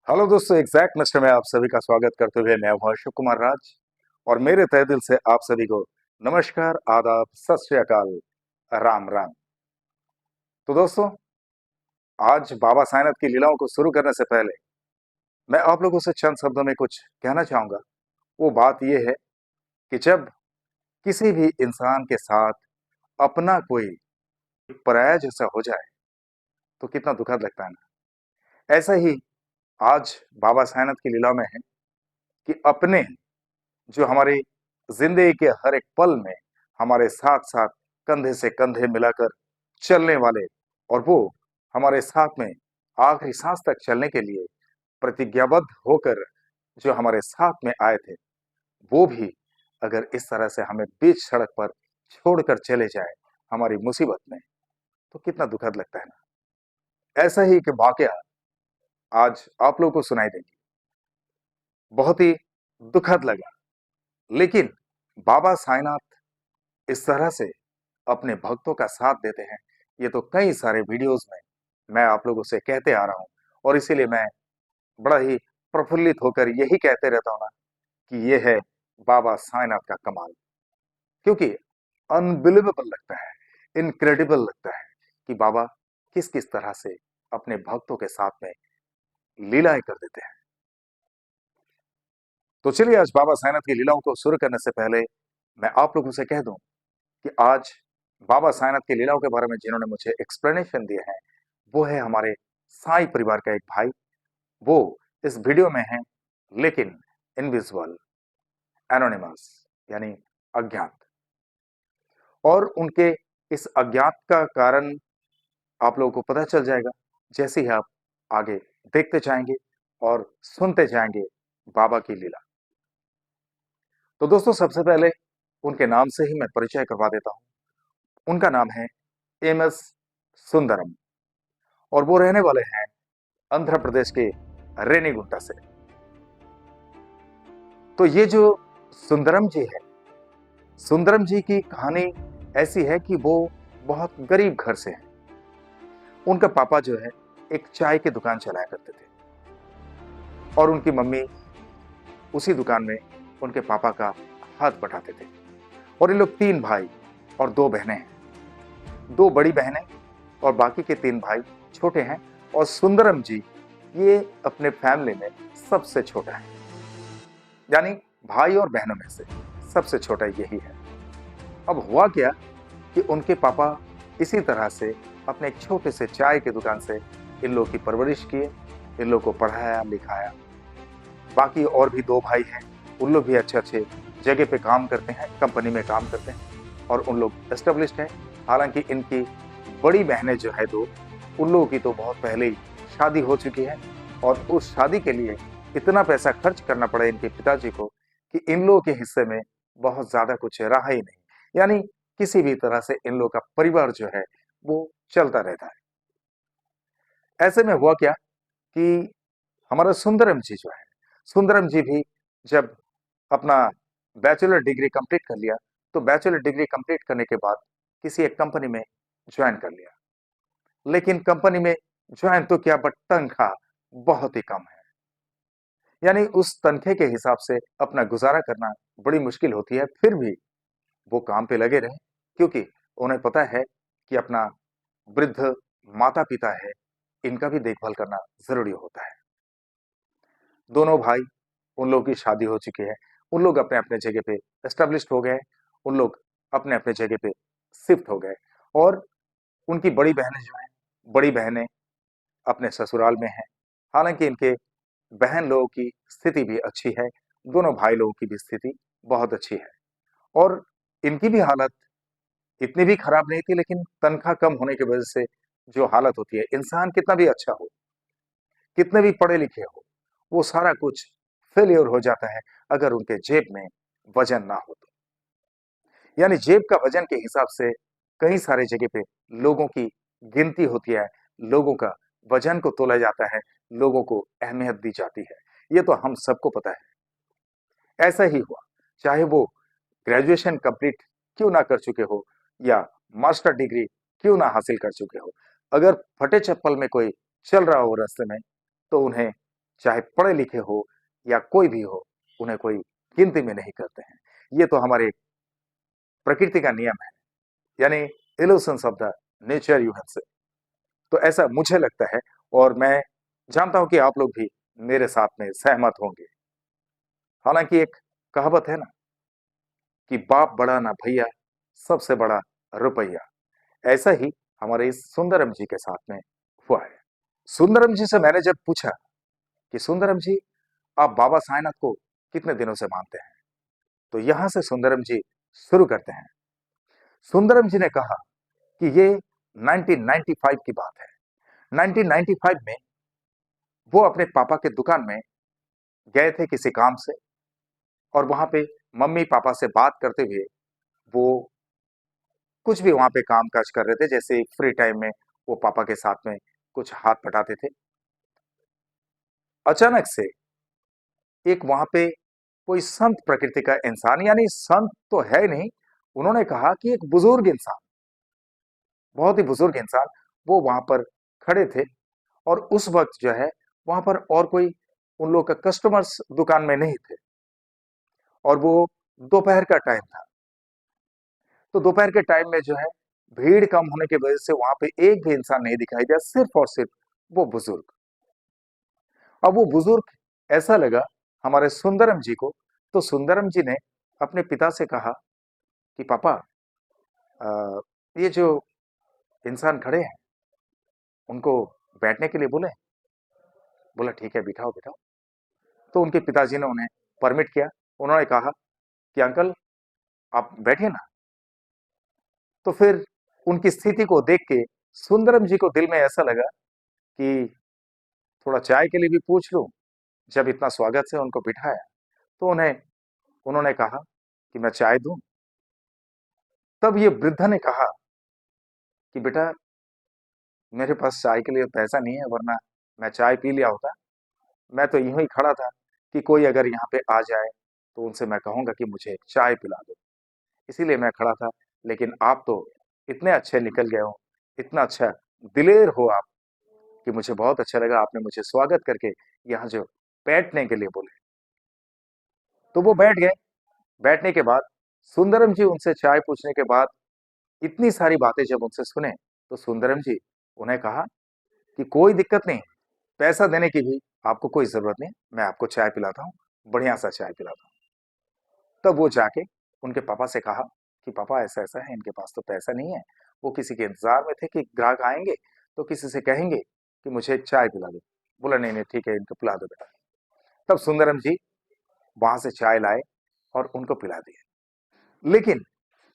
Hello दोस्तों, exact mister में आप सभी का स्वागत करते हुए मैं हूं अशोक कुमार राज। और मेरे तहे दिल से आप सभी को नमस्कार, आदाब, सत श्री अकाल, राम राम। तो दोस्तों, आज बाबा साईंनाथ की लीलाओं को शुरू करने से पहले मैं आप लोगों से चंद शब्दों में कुछ कहना चाहूंगा। वो बात यह है कि जब किसी भी इंसान के साथ अपना कोई पराया जैसा हो जाए तो कितना दुखद लगता है ना। ऐसा ही आज बाबा साईंनाथ की लीलाओं में है कि अपने जो हमारी जिंदगी के हर एक पल में हमारे साथ साथ कंधे से कंधे मिलाकर चलने वाले, और वो हमारे साथ में आखिरी सांस तक चलने के लिए प्रतिज्ञाबद्ध होकर जो हमारे साथ में आए थे, वो भी अगर इस तरह से हमें बीच सड़क पर छोड़कर चले जाए हमारी मुसीबत में, तो कितना दुखद लगता है ना। ऐसा ही कि वाकया आज आप लोगों को सुनाई देंगे, बहुत ही दुखद लगा। लेकिन बाबा साईंनाथ इस तरह से अपने भक्तों का साथ देते हैं, ये तो कई सारे वीडियोस में मैं आप लोगों से कहते आ रहा हूं। और इसीलिए मैं बड़ा ही प्रफुल्लित होकर यही कहते रहता हूं ना कि ये है बाबा साईंनाथ का कमाल। क्योंकि अनबिलीवेबल लगता है, इनक्रेडिबल लगता है कि बाबा किस किस तरह से अपने भक्तों के साथ में लीलाएं कर देते हैं। तो चलिए, आज बाबा साईंनाथ की लीलाओं को शुरू करने से पहले मैं आप लोगों से कह दूं कि आज बाबा साईंनाथ की लीलाओं के बारे में जिन्होंने मुझे एक्सप्लेनेशन दिए हैं, वो है हमारे साई परिवार का एक भाई। वो इस वीडियो में है, लेकिन इनविजिबल, एनोनिमस, यानी अज्ञात। और उनके इस अज्ञात का कारण आप लोगों को पता चल जाएगा जैसे ही आप आगे देखते जाएंगे और सुनते जाएंगे बाबा की लीला। तो दोस्तों, सबसे पहले उनके नाम से ही मैं परिचय करवा देता हूं। उनका नाम है एम एस सुंदरम, और वो रहने वाले हैं आंध्र प्रदेश के रेनीगुंटा से। तो ये जो सुंदरम जी है, सुंदरम जी की कहानी ऐसी है कि वो बहुत गरीब घर से हैं। उनका पापा जो है एक चाय की दुकान चलाया करते थे, और उनकी मम्मी उसी दुकान में उनके पापा का हाथ बटाते थे। और ये लोग तीन भाई और दो बहनें हैं, दो बड़ी बहनें और बाकी के तीन भाई छोटे हैं। और सुंदरम जी ये अपने फैमिली में सबसे छोटा है, यानी भाई और बहनों में से सबसे छोटा यही है। अब हुआ क्या कि उनके पापा इसी तरह से अपने एक छोटे से चाय की दुकान से इन लोगों की परवरिश किए, इन लोगों को पढ़ाया लिखाया। बाकी और भी दो भाई हैं, उन लोग भी अच्छे अच्छे जगह पे काम करते हैं, कंपनी में काम करते हैं, और उन लोग एस्टेब्लिश्ड हैं। हालांकि इनकी बड़ी बहनें जो है दो, उन लोगों की तो बहुत पहले ही शादी हो चुकी है, और उस शादी के लिए इतना पैसा खर्च करना पड़ा इनके पिताजी को कि इन लोगों के हिस्से में बहुत ज्यादा कुछ रहा ही नहीं। यानी किसी भी तरह से इन लोगों का परिवार जो है वो चलता रहता है। ऐसे में हुआ क्या कि हमारा सुंदरम जी जो है, सुंदरम जी भी जब अपना बैचलर डिग्री कंप्लीट कर लिया, तो बैचलर डिग्री कंप्लीट करने के बाद किसी एक कंपनी में ज्वाइन कर लिया। लेकिन कंपनी में ज्वाइन तो किया, बट तनख्वाह बहुत ही कम है। यानी उस तनखे के हिसाब से अपना गुजारा करना बड़ी मुश्किल होती है। फिर भी वो काम पे लगे रहे, क्योंकि उन्हें पता है कि अपना वृद्ध माता पिता है, इनका भी देखभाल करना जरूरी होता है। दोनों भाई, उन लोगों की शादी हो चुकी है, उन लोग अपने अपने जगह पे एस्टेब्लिश्ड हो गए, उन लोग अपने अपने जगह पे शिफ्ट हो गए। और उनकी बड़ी बहनें जो हैं, बड़ी बहनें अपने ससुराल में हैं। हालांकि इनके बहन लोगों की स्थिति भी अच्छी है, दोनों भाई लोगों की भी स्थिति बहुत अच्छी है। और इनकी भी हालत इतनी भी खराब नहीं थी, लेकिन तनख्वाह कम होने की वजह से जो हालत होती है, इंसान कितना भी अच्छा हो, कितने भी पढ़े लिखे हो, वो सारा कुछ फेलियर हो जाता है अगर उनके जेब में वजन ना हो तो। यानी जेब का वजन के हिसाब से कई सारे जगह पे लोगों की गिनती होती है, लोगों का वजन को तोला जाता है, लोगों को अहमियत दी जाती है। ये तो हम सबको पता है। ऐसा ही हुआ, चाहे वो ग्रेजुएशन कंप्लीट क्यों ना कर चुके हो, या मास्टर डिग्री क्यों ना हासिल कर चुके हो, अगर फटे चप्पल में कोई चल रहा हो रास्ते में, तो उन्हें चाहे पढ़े लिखे हो या कोई भी हो, उन्हें कोई गिनती में नहीं करते हैं। ये तो हमारे प्रकृति का नियम है, यानी illusions of the nature you can say. तो ऐसा मुझे लगता है, और मैं जानता हूं कि आप लोग भी मेरे साथ में सहमत होंगे। हालांकि एक कहावत है ना कि बाप बड़ा ना भैया, सबसे बड़ा रुपया। ऐसा ही हमारे इस सुंदरम जी के साथ में हुआ है। सुंदरम जी से मैंने जब पूछा कि सुंदरम जी, आप बाबा साईनाथ को कितने दिनों से मानते हैं, तो यहां से सुंदरम जी शुरू करते हैं। सुंदरम जी ने कहा कि ये 1995 की बात है। 1995 में वो अपने पापा के दुकान में गए थे किसी काम से, और वहां पे मम्मी पापा से बात करते हुए वो कुछ भी वहां पे काम काज कर रहे थे, जैसे फ्री टाइम में वो पापा के साथ में कुछ हाथ बटाते थे। अचानक से एक वहां पे कोई संत प्रकृति का इंसान, यानी संत तो है नहीं, उन्होंने कहा कि एक बुजुर्ग इंसान, बहुत ही बुजुर्ग इंसान, वो वहां पर खड़े थे। और उस वक्त जो है वहां पर और कोई उन लोग का कस्टमर्स दुकान में नहीं थे, और वो दोपहर का टाइम था। तो दोपहर के टाइम में जो है भीड़ कम होने की वजह से वहां पे एक भी इंसान नहीं दिखाई दिया, सिर्फ और सिर्फ वो बुजुर्ग। अब वो बुजुर्ग ऐसा लगा हमारे सुंदरम जी को, तो सुंदरम जी ने अपने पिता से कहा कि पापा, अ, ये जो इंसान खड़े हैं उनको बैठने के लिए बोले। बोला ठीक है, बिठाओ बिठाओ। तो उनके पिताजी ने उन्हें परमिट किया। उन्होंने कहा कि अंकल, आप बैठिए ना। तो फिर उनकी स्थिति को देख के सुंदरम जी को दिल में ऐसा लगा कि थोड़ा चाय के लिए भी पूछ लूं। जब इतना स्वागत से उनको बिठाया, तो उन्होंने कहा कि मैं चाय दूं। तब ये वृद्धा ने कहा कि बेटा, मेरे पास चाय के लिए पैसा नहीं है, वरना मैं चाय पी लिया होता। मैं तो यूं ही खड़ा था कि कोई अगर यहाँ पे आ जाए तो उनसे मैं कहूंगा कि मुझे एक चाय पिला दो, इसीलिए मैं खड़ा था। लेकिन आप तो इतने अच्छे निकल गए हो, इतना अच्छा दिलेर हो आप, कि मुझे बहुत अच्छा लगा, आपने मुझे स्वागत करके यहाँ जो बैठने के लिए बोले। तो वो बैठ गए। बैठने के बाद सुंदरम जी उनसे चाय पूछने के बाद इतनी सारी बातें जब उनसे सुने, तो सुंदरम जी उन्हें कहा कि कोई दिक्कत नहीं, पैसा देने की भी आपको कोई जरूरत नहीं, मैं आपको चाय पिलाता हूँ, बढ़िया सा चाय पिलाता हूँ। तब वो जाके उनके पापा से कहा कि पापा, ऐसा ऐसा है, इनके पास तो पैसा नहीं है। वो किसी के इंतजार में थे कि ग्राहक आएंगे तो किसी से कहेंगे कि मुझे एक चाय पिला दो। बोला नहीं नहीं, ठीक है, इनको पिला दो बेटा। तब सुंदरम जी वहां से चाय लाए और उनको पिला दिए। लेकिन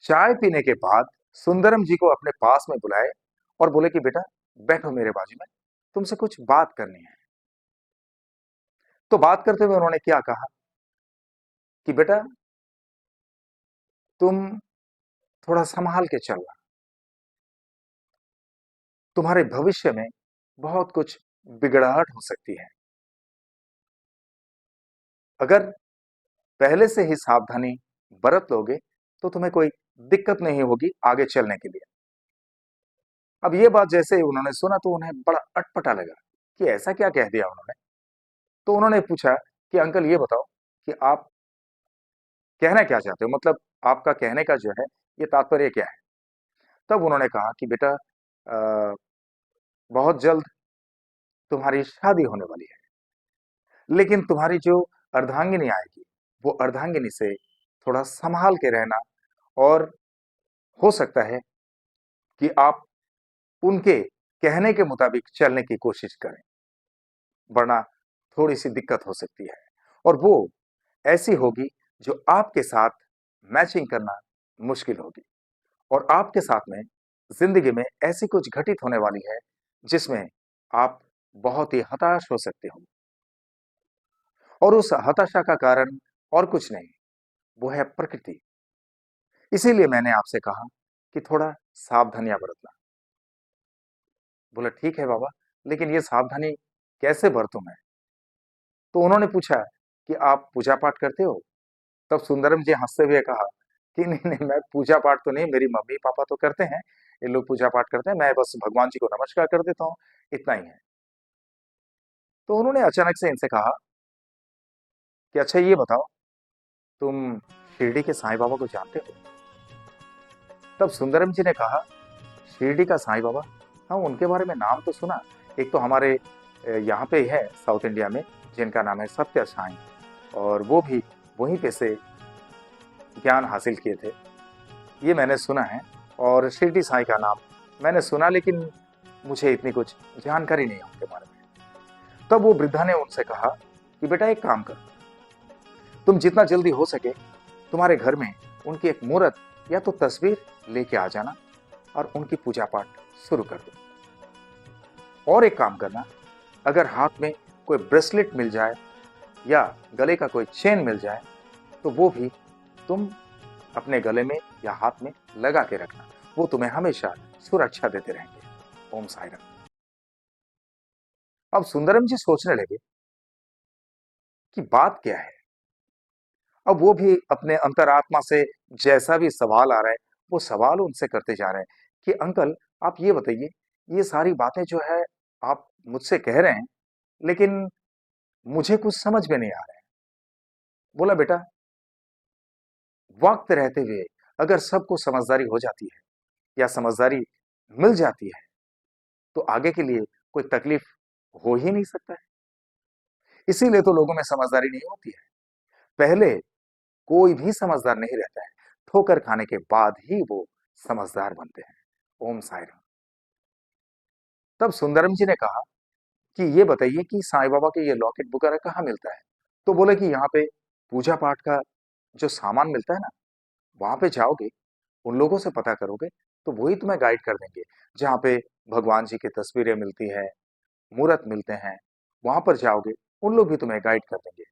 चाय पीने के बाद सुंदरम जी को अपने पास में बुलाए और बोले कि बेटा, बैठो मेरे बाजू में, तुमसे कुछ बात करनी है। तो बात करते हुए उन्होंने क्या कहा कि बेटा, तुम थोड़ा संभाल के चलना, तुम्हारे भविष्य में बहुत कुछ बिगड़ाहट हो सकती है। अगर पहले से ही सावधानी बरत लोगे तो तुम्हें कोई दिक्कत नहीं होगी आगे चलने के लिए। अब ये बात जैसे ही उन्होंने सुना तो उन्हें बड़ा अटपटा लगा कि ऐसा क्या कह दिया उन्होंने। तो उन्होंने पूछा कि अंकल, ये बताओ कि आप कहना क्या चाहते हो, मतलब आपका कहने का जो है ये तात्पर्य क्या है। तब उन्होंने कहा कि बेटा, बहुत जल्द तुम्हारी शादी होने वाली है, लेकिन तुम्हारी जो अर्धांगिनी आएगी, वो अर्धांगिनी से थोड़ा संभाल के रहना, और हो सकता है कि आप उनके कहने के मुताबिक चलने की कोशिश करें, वरना थोड़ी सी दिक्कत हो सकती है। और वो ऐसी होगी जो आपके साथ मैचिंग करना मुश्किल होगी, और आपके साथ में जिंदगी में ऐसी कुछ घटित होने वाली है जिसमें आप बहुत ही हताश हो सकते हो। और उस हताशा का कारण और कुछ नहीं, वो है प्रकृति। इसीलिए मैंने आपसे कहा कि थोड़ा सावधानियां बरतना। बोला ठीक है बाबा, लेकिन ये सावधानी कैसे बरतूं मैं। तो उन्होंने पूछा कि आप पूजा पाठ करते हो। तब सुंदरम जी हंसते हुए कहा कि नहीं नहीं, मैं पूजा पाठ तो नहीं, मेरी मम्मी पापा तो करते हैं, ये लोग पूजा पाठ करते हैं, मैं बस भगवान जी को नमस्कार कर देता हूँ, इतना ही है। तो उन्होंने अचानक से इनसे कहा कि अच्छा ये बताओ, तुम शिरडी के साईं बाबा को जानते हो? तब सुंदरम जी ने कहा, शिरडी का साईं बाबा? हाँ, उनके बारे में नाम तो सुना। एक तो हमारे यहाँ पे ही है साउथ इंडिया में, जिनका नाम है सत्य साईं, और वो भी वहीं पे से ज्ञान हासिल किए थे, ये मैंने सुना है। और शिरडी साईं का नाम मैंने सुना, लेकिन मुझे इतनी कुछ जानकारी नहीं है उनके बारे में। तब वो वृद्धा ने उनसे कहा कि बेटा एक काम कर, तुम जितना जल्दी हो सके तुम्हारे घर में उनकी एक मूर्त या तो तस्वीर लेके आ जाना और उनकी पूजा पाठ शुरू कर दो। और एक काम करना, अगर हाथ में कोई ब्रेसलेट मिल जाए या गले का कोई चेन मिल जाए तो वो भी तुम अपने गले में या हाथ में लगा के रखना, वो तुम्हें हमेशा सुरक्षा देते रहेंगे। ओम साई राम। अब सुंदरम जी सोचने लगे कि बात क्या है। अब वो भी अपने अंतरात्मा से जैसा भी सवाल आ रहा है, वो सवाल उनसे करते जा रहे हैं कि अंकल आप ये बताइए, ये सारी बातें जो है आप मुझसे कह रहे हैं, लेकिन मुझे कुछ समझ में नहीं आ रहा है। बोला बेटा, वक्त रहते हुए अगर सबको समझदारी हो जाती है या समझदारी मिल जाती है तो आगे के लिए कोई तकलीफ हो ही नहीं सकता है। इसीलिए तो लोगों में समझदारी नहीं होती है। पहले कोई भी समझदार नहीं रहता है, ठोकर खाने के बाद ही वो समझदार बनते हैं। ओम साई राम। तब सुंदरम जी ने कहा कि ये बताइए कि साईं बाबा के ये लॉकेट वगैरह कहाँ मिलता है? तो बोले कि यहाँ पे पूजा पाठ का जो सामान मिलता है ना, वहां पे जाओगे, उन लोगों से पता करोगे, तो वही तुम्हें गाइड कर देंगे। जहाँ पे भगवान जी की तस्वीरें मिलती है, मूर्त मिलते हैं, वहां पर जाओगे, उन लोग भी तुम्हें गाइड कर देंगे।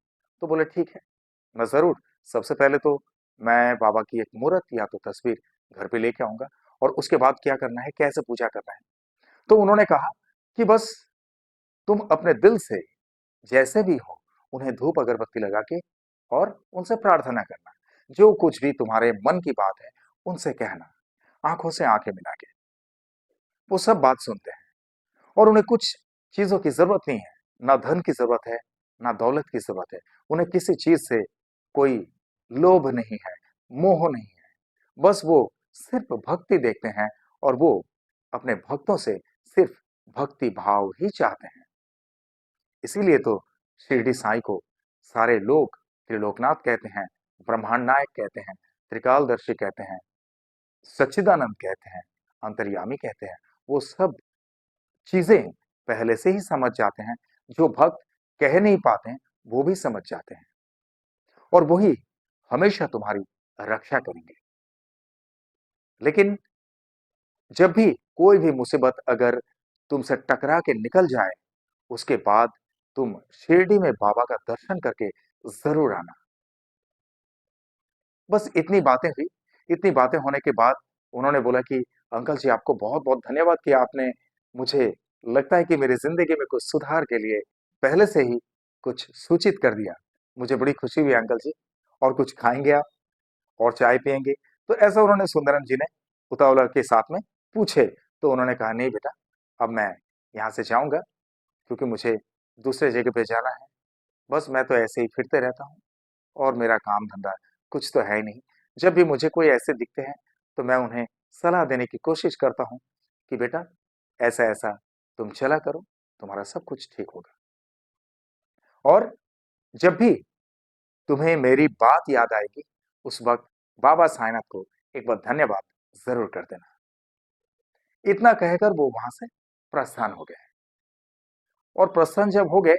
तो बोले ठीक है, मैं जरूर, सबसे पहले तो मैं बाबा की एक मूर्त या तो तस्वीर घर पे लेके आऊंगा, और उसके बाद क्या करना है, कैसे पूजा करना है। तो उन्होंने कहा कि बस तुम अपने दिल से जैसे भी हो उन्हें धूप अगरबत्ती लगा के और उनसे प्रार्थना करना, जो कुछ भी तुम्हारे मन की बात है उनसे कहना, आंखों से आंखें मिला के। वो सब बात सुनते हैं, और उन्हें कुछ चीजों की जरूरत नहीं है, ना धन की जरूरत है, ना दौलत की जरूरत है। उन्हें किसी चीज से कोई लोभ नहीं है, मोह नहीं है। बस वो सिर्फ भक्ति देखते हैं, और वो अपने भक्तों से सिर्फ भक्ति भाव ही चाहते हैं। इसीलिए तो शिरडी साईं को सारे लोग त्रिलोकनाथ कहते हैं, ब्रह्मांड नायक कहते हैं, त्रिकालदर्शी कहते हैं, सच्चिदानंद कहते हैं, अंतर्यामी कहते हैं। वो सब चीजें पहले से ही समझ जाते हैं, जो भक्त कह नहीं पाते हैं वो भी समझ जाते हैं, और वही हमेशा तुम्हारी रक्षा करेंगे। लेकिन जब भी कोई भी मुसीबत अगर तुमसे टकरा के निकल जाए, उसके बाद तुम शिरडी में बाबा का दर्शन करके जरूर आना। बस इतनी बातें हुई। इतनी बातें होने के बाद उन्होंने बोला कि अंकल जी आपको बहुत बहुत धन्यवाद कि आपने मुझे, लगता है कि मेरी जिंदगी में कुछ सुधार के लिए पहले से ही कुछ सूचित कर दिया। मुझे बड़ी खुशी हुई अंकल जी। और कुछ खाएंगे आप, और चाय पियेंगे? तो ऐसा उन्होंने सुंदरम जी ने उतावला के साथ में पूछे। तो उन्होंने कहा नहीं बेटा, अब मैं यहाँ से जाऊंगा, क्योंकि मुझे दूसरे जगह पे जाना है। बस मैं तो ऐसे ही फिरते रहता हूँ, और मेरा काम धंधा कुछ तो है ही नहीं। जब भी मुझे कोई ऐसे दिखते हैं तो मैं उन्हें सलाह देने की कोशिश करता हूँ कि बेटा ऐसा ऐसा तुम चला करो, तुम्हारा सब कुछ ठीक होगा। और जब भी तुम्हें मेरी बात याद आएगी, उस वक्त बाबा साईनाथ को एक बार धन्यवाद जरूर कर देना। इतना कहकर वो वहां से प्रस्थान हो गए। और प्रस्थान जब हो गए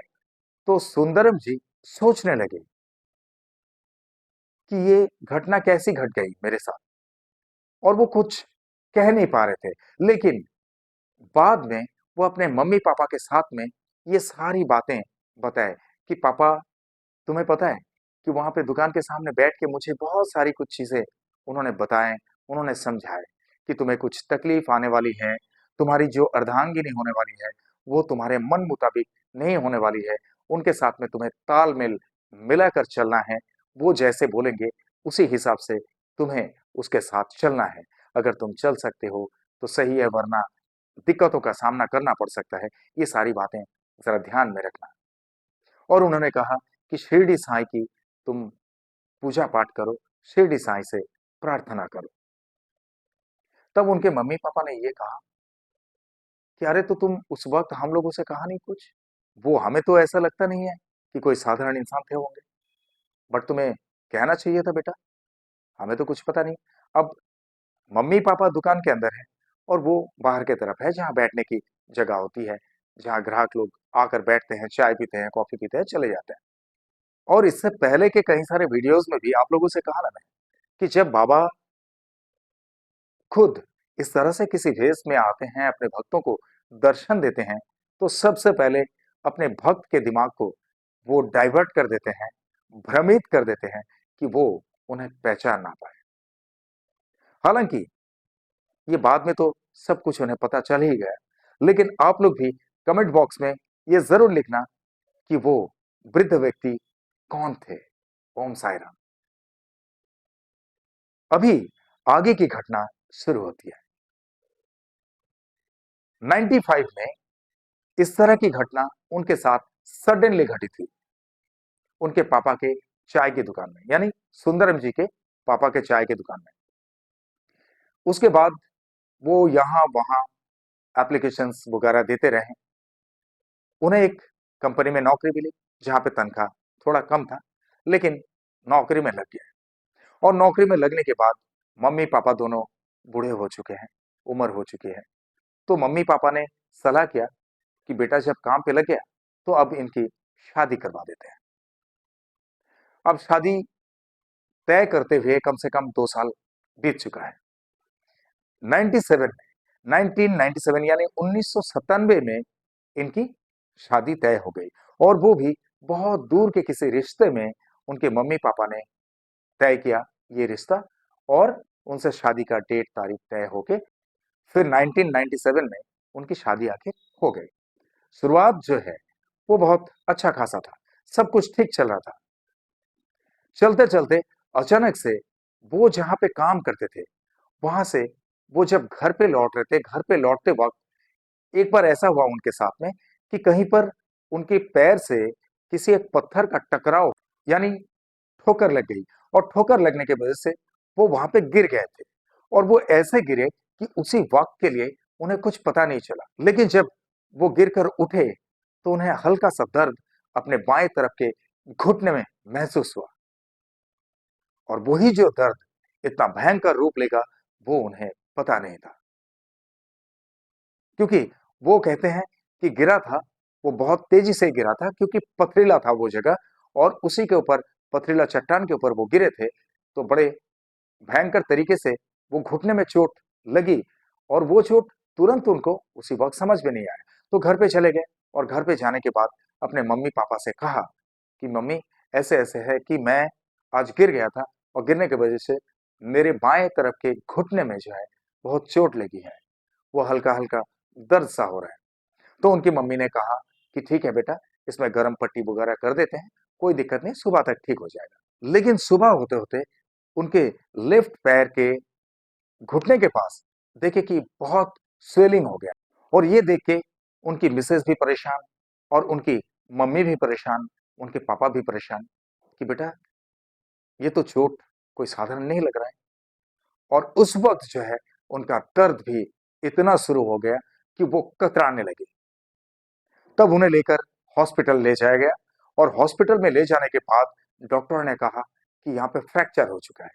तो सुंदरम जी सोचने लगे कि ये घटना कैसी घट गई मेरे साथ, और वो कुछ कह नहीं पा रहे थे। लेकिन बाद में वो अपने मम्मी पापा के साथ में ये सारी बातें बताए कि पापा, तुम्हें पता है कि वहां पे दुकान के सामने बैठ के मुझे बहुत सारी कुछ चीजें उन्होंने बताएं, उन्होंने समझाए कि तुम्हें कुछ तकलीफ आने वाली है, तुम्हारी जो अर्धांगिनी होने वाली है वो तुम्हारे मन मुताबिक नहीं होने वाली है, उनके साथ में तुम्हें तालमेल मिलाकर चलना है। वो जैसे बोलेंगे उसी हिसाब से तुम्हें उसके साथ चलना है। अगर तुम चल सकते हो तो सही है, वरना दिक्कतों का सामना करना पड़ सकता है। ये सारी बातें जरा ध्यान में रखना। और उन्होंने कहा कि शिरडी साईं की तुम पूजा पाठ करो, शिरडी साईं से प्रार्थना करो। तब उनके मम्मी पापा ने ये कहा कि अरे तो तुम उस वक्त हम लोगों से कहा नहीं कुछ, वो हमें तो ऐसा लगता नहीं है कि कोई साधारण इंसान थे होंगे, बट तुम्हें कहना चाहिए था बेटा, हमें तो कुछ पता नहीं। अब मम्मी पापा दुकान के अंदर है और वो बाहर की तरफ है जहां बैठने की जगह होती है, जहां ग्राहक लोग आकर बैठते हैं, चाय पीते हैं, कॉफी पीते हैं, चले जाते हैं। और इससे पहले के कई सारे वीडियोस में भी आप लोगों से कहा ना मैंने कि जब बाबा खुद इस तरह से किसी भेष में आते हैं, अपने भक्तों को दर्शन देते हैं, तो सबसे पहले अपने भक्त के दिमाग को वो डाइवर्ट कर देते हैं, भ्रमित कर देते हैं कि वो उन्हें पहचान ना पाए। हालांकि ये बाद में तो सब कुछ उन्हें पता चल ही गया, लेकिन आप लोग भी कमेंट बॉक्स में ये जरूर लिखना कि वो वृद्ध व्यक्ति कौन थे। ओम साई राम। अभी आगे की घटना शुरू होती है। 95 में इस तरह की घटना उनके साथ सडनली घटी थी, उनके पापा के चाय की दुकान में, यानी सुंदरम जी के पापा के चाय की दुकान में। उसके बाद वो यहां वहां एप्लीकेशंस वगैरह देते रहे। उन्हें एक कंपनी में नौकरी मिली जहां पे तनख्वाह थोड़ा कम था, लेकिन नौकरी में लग गए। और नौकरी में लगने के बाद मम्मी पापा दोनों बूढ़े हो चुके हैं, उम्र हो चुकी है। तो मम्मी पापा ने सलाह किया कि बेटा जब काम पे लग गया तो अब इनकी शादी करवा देते हैं। अब शादी तय करते हुए कम से कम 2 साल बीत चुका है। 97 में 1997 यानी 1997 में इनकी शादी तय हो गई, और वो भी बहुत दूर के किसी रिश्ते में उनके मम्मी पापा ने तय किया ये रिश्ता, और उनसे शादी का डेट तारीख तय होके फिर 1997 में उनकी शादी आके हो गई। शुरुआत जो है वो बहुत अच्छा खासा था, सब कुछ ठीक चल रहा था। चलते चलते अचानक से वो जहां पे काम करते थे वहां से वो जब घर पे लौट रहे थे, घर पे लौटते वक्त एक बार ऐसा हुआ उनके साथ में कि कहीं पर उनके पैर से किसी एक पत्थर का टकराव, यानी ठोकर लग गई, और ठोकर लगने की वजह से वो वहां पे गिर गए थे। और वो ऐसे गिरे कि उसी वक्त के लिए उन्हें कुछ पता नहीं चला, लेकिन जब वो गिरकर उठे तो उन्हें हल्का सा दर्द अपने बाएं तरफ के घुटने में महसूस हुआ। और वही जो दर्द इतना भयंकर रूप लेगा वो उन्हें पता नहीं था, क्योंकि वो कहते हैं कि गिरा था, वो बहुत तेजी से गिरा था क्योंकि पथरीला था वो जगह, और उसी के ऊपर पथरीला चट्टान के ऊपर वो गिरे थे। तो बड़े भयंकर तरीके से वो घुटने में चोट लगी, और वो चोट तुरंत उनको उसी वक्त समझ में नहीं आया। तो घर पे चले गए, और घर पे जाने के बाद अपने मम्मी पापा से कहा कि मम्मी ऐसे ऐसे है कि मैं आज गिर गया था, और गिरने की वजह से मेरे बाएं तरफ के घुटने में जो है बहुत चोट लगी है, वो हल्का हल्का दर्द सा हो रहा है। तो उनकी मम्मी ने कहा कि ठीक है बेटा, इसमें गर्म पट्टी वगैरह कर देते हैं, कोई दिक्कत नहीं, सुबह तक ठीक हो जाएगा। लेकिन सुबह होते होते उनके लेफ्ट पैर के घुटने के पास देखे कि बहुत स्वेलिंग हो गया, और ये देख के उनकी मिसेज भी परेशान, और उनकी मम्मी भी परेशान, उनके पापा भी परेशान कि बेटा ये तो चोट कोई साधारण नहीं लग रहा है। और उस वक्त जो है उनका दर्द भी इतना शुरू हो गया कि वो कतराने लगे। तब उन्हें लेकर हॉस्पिटल ले जाया गया, और हॉस्पिटल में ले जाने के बाद डॉक्टर ने कहा कि यहाँ पे फ्रैक्चर हो चुका है।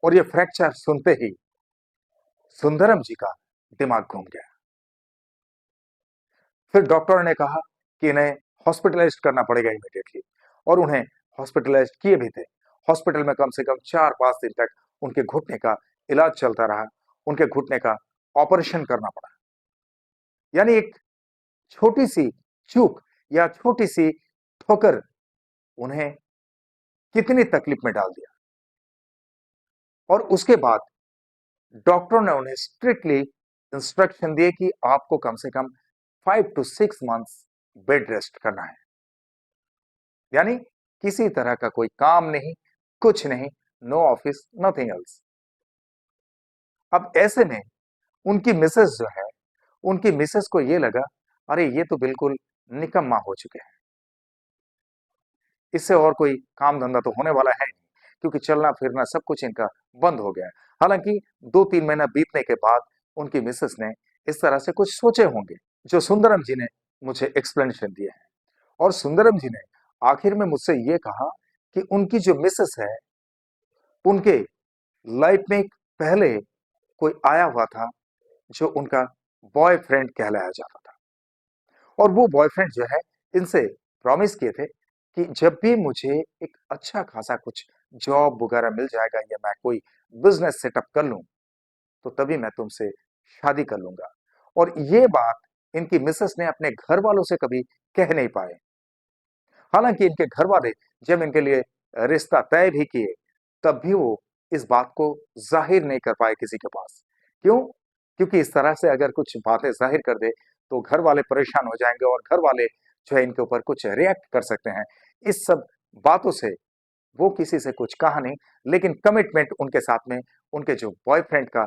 और ये फ्रैक्चर सुनते ही सुंदरम जी का दिमाग घूम गया। फिर डॉक्टर ने कहा कि इन्हें हॉस्पिटलाइज करना पड़ेगा इमीडिएटली, और उन्हें हॉस्पिटलाइज किए भी थे। हॉस्पिटल में कम से कम 4-5 दिन तक उनके घुटने का इलाज चलता रहा, उनके घुटने का ऑपरेशन करना पड़ा। यानी एक छोटी सी चूक या छोटी सी ठोकर उन्हें कितनी तकलीफ में डाल दिया। और उसके बाद डॉक्टरों ने उन्हें स्ट्रिक्टली इंस्ट्रक्शन दिए कि आपको कम से कम 5 to 6 मंथ्स बेड रेस्ट करना है, यानी किसी तरह का कोई काम नहीं, कुछ नहीं, नो ऑफिस, नथिंग एल्स। अब ऐसे में उनकी मिसेस जो है, उनकी मिसेस को ये लगा अरे ये तो बिल्कुल निकम्मा हो चुके हैं। इससे और कोई काम धंधा तो होने वाला है नहीं, क्योंकि चलना फिरना सब कुछ इनका बंद हो गया है। हालांकि 2-3 महीना बीतने के बाद उनकी मिसेस ने इस तरह से कुछ सोचे होंगे, जो सुंदरम जी ने मुझे एक्सप्लेनेशन दिए हैं। और सुंदरम जी ने आखिर में मुझसे ये कहा कि उनकी जो मिसेस है, उनके लाइफ में एक पहले कोई आया हुआ था, जो उनका बॉयफ्रेंड कहलाया जाता था। और वो बॉयफ्रेंड जो है, इनसे प्रॉमिस किए थे कि जब भी मुझे एक अच्छा खासा कुछ जॉब वगैरह मिल जाएगा या मैं कोई बिजनेस सेटअप कर लूं, तो तभी मैं तुमसे शादी कर लूंगा। और ये बात इनकी मिसेस ने अपने घर वालों से कभी कह नहीं पाए। हालांकि इनके घर वाले जब इनके लिए रिश्ता तय भी किए, तब भी वो इस बात को जाहिर नहीं कर पाए किसी के पास। क्यों? क्योंकि इस तरह से अगर कुछ बातें जाहिर कर दे, तो घर वाले परेशान हो जाएंगे और घर वाले जो है इनके ऊपर कुछ रिएक्ट कर सकते हैं। इस सब बातों से वो किसी से कुछ कहा नहीं, लेकिन कमिटमेंट उनके साथ में उनके जो बॉयफ्रेंड का